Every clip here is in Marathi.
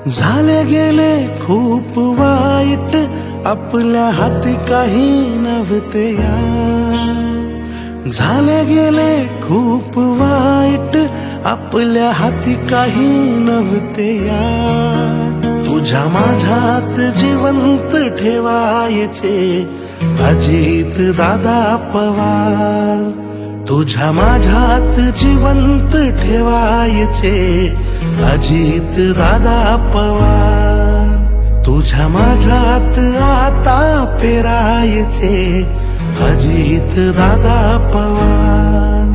झाले गेले खूप वाईट, आपल्या हाती काही नव्हते यार. झाले गेले खूप वाईट, आपल्या हाती काही नव्हते यार. तुझ्या माझ्यात जिवंत ठेवायचे अजित दादा पवार. तुझ्या माझ्यात जिवंत ठेवायचे अजित दादा पवार. तुझ्या माझ्यात आता पेरायचे अजित दादा पवार.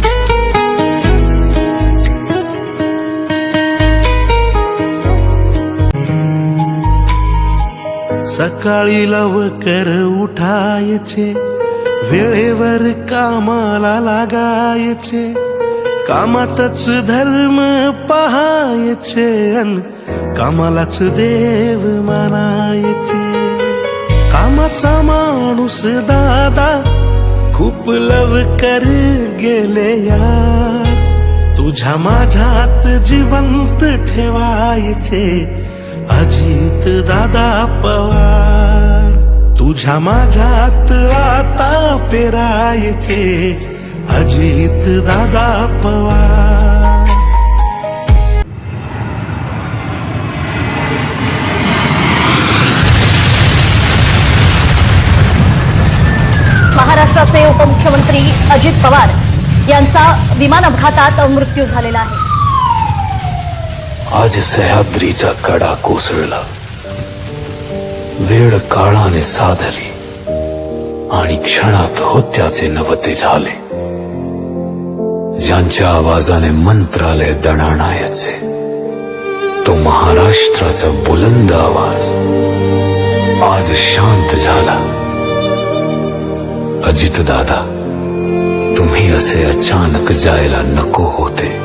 सकाळी लवकर उठायचे, वेळेवर कामाला लागायचे, कामातच धर्म पाहायचे अन कामालाच देव मानायचे. कामाचा माणूस दादा खूप लवकर गेले यार. तुझ्या माझ्यात जिवंत ठेवायचे अजित दादा पवार. तुझ्या माझ्यात आता पेरायचे अजित दादा पवार. महाराष्ट्राचे उपमुख्यमंत्री अजित पवार यांचा विमान अपघातात मृत्यू झालेला आहे. आज सह्याद्रीचा कडा कोसळला, वेळ काळाने साधली आणि क्षणात होत्याचे नवते झाले. ज्यांच्या आवाजाने मंत्रालय दणाणायचे, तो महाराष्ट्राचा बुलंद आवाज आज शांत झाला. अजित दादा, तुम्ही असे अचानक जायला नको होते.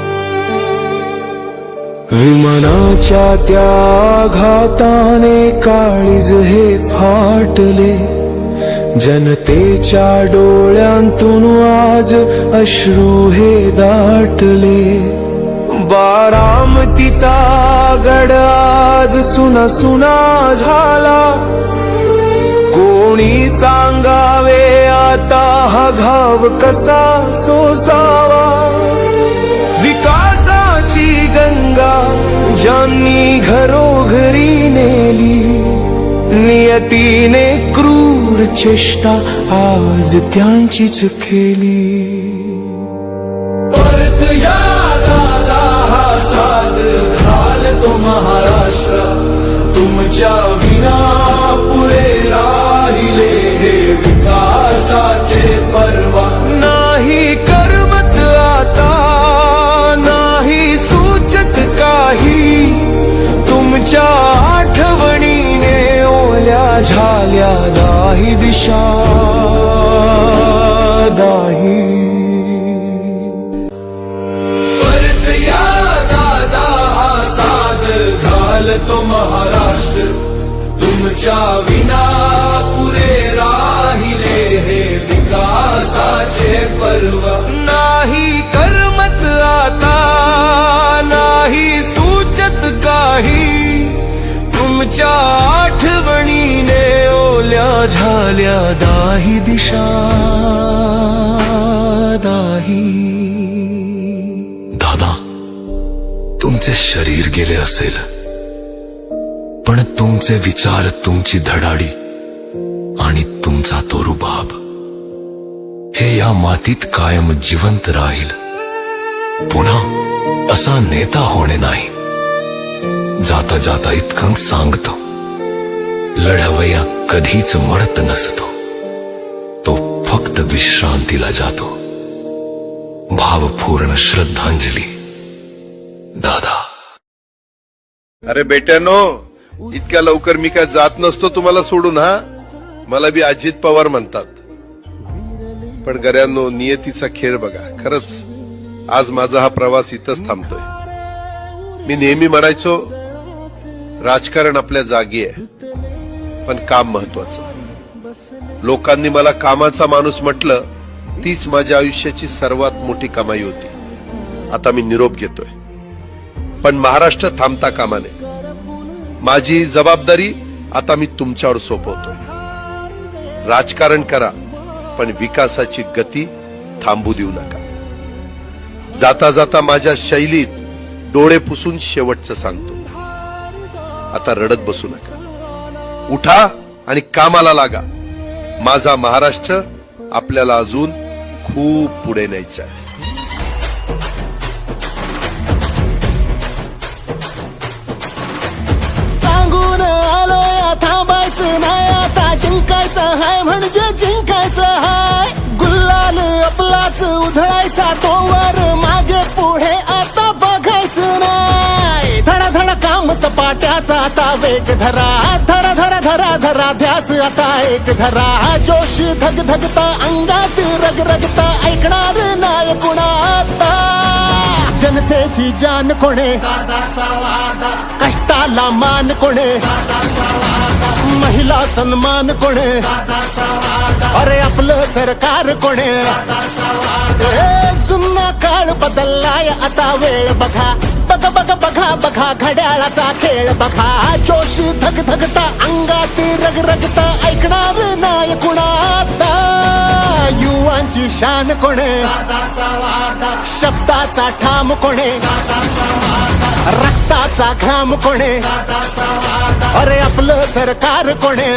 विमानाच्या त्या घाताने काळीज हे फाटले, जनतेच्या डोळ्यांतून आज अश्रू हे दाटले. बारामतीचा गड आज सुना सुना झाला, कोणी सांगावे आता हा घाव कसा सोसावा. विकासाची गंगा ज्यांनी घरोघरी नेली, नियतीने क्रूर चेष्टा आज त्यांचीच केली. परत या दादा हा साथ घालतो महाराष्ट्र, तुमच्या विना पुरे राहिले हे विकासाचे पर्वा. नाही करमत आता, नाही सुचत काही, तुमच्या आठवणीने ओल्या झाल्या दाही दिशा दाही. परत या दादा हा साथ घालतो महाराष्ट्र, तुमच्या विना पुरे राहिले हे विकासाचे पर्व. नाही करमत आता, नाही सुचत काही, तुमच्या आठवणीने ओल्या झाल्या दाही दिशा दाही. दादा, तुमचे शरीर गेले असेल, पण तुमचे विचार, तुमची धडाडी आणि तुमचा तो रुबाब हे या मातीत कायम जिवंत राहील. पुन्हा असा नेता होणे नाही. जाता जाता इतकं सांगतो, लढवया कधीच मरत नसतो, तो फक्त विश्रांतीला जातो. भावपूर्ण श्रद्धांजली दादा. अरे बेट्यानो, इतक्या लवकर मी काय जात नसतो तुम्हाला सोडून. हा, मला बी अजित पवार म्हणतात. पण गऱ्यांनो, नियतीचा खेळ बघा. खरंच आज माझा हा प्रवास इथंच थांबतोय. मी नेहमी म्हणायचो, राजकारण आपल्या जागी आहे, पण काम महत्वाचं. लोकांनी मला कामाचा माणूस म्हटलं, तीच माझ्या आयुष्याची सर्वात मोठी कमाई होती. आता मी निरोप घेतोय, पण महाराष्ट्र थांबता कामा नये. माझी जबाबदारी आता मी तुमच्यावर सोपवतोय. राजकारण करा, पण विकासाची गती थांबू देऊ नका. जाता जाता माझ्या शैलीत डोळे पुसून शेवटचं सांगतो, आता रडत बसू नका. उठा आणि कामाला लागा. माझा महाराष्ट्र आपल्याला अजून खूप पुढे न्यायचा आहे. सांगून आलोय थांबायचं नाही, आता जिंकायचं हाय म्हणजे जिंकायचं हाय. गुल्लाल आपलाच उधळायचा, तोवर मागे पुढे आता बघायचं नाही. धडा धडा काम सपाट्याचा आता वेग धरा, धरा धरा धरा धरा ध्यास आता एक धरा. जोश धग धगता अंगात रग रगता, ऐकणार नाही कुणाता. जनतेची जान कोणे, कष्टाला मान कोणे, महिला सन्मान कोणे, अरे आपलं सरकार कोणे. जुना काळ बदललाय आता वेळ बघा, बघा बघा बघा बघा घड्याळाचा खेळ बघा. जोश धग धगता अंगात रग रगता, ऐकणार नाही कुणाता. युवांची शान कोणे, शब्दाचा ठाम कोणे, रक्ताचा घाम कोणे, अरे आपलं सरकार कोणे.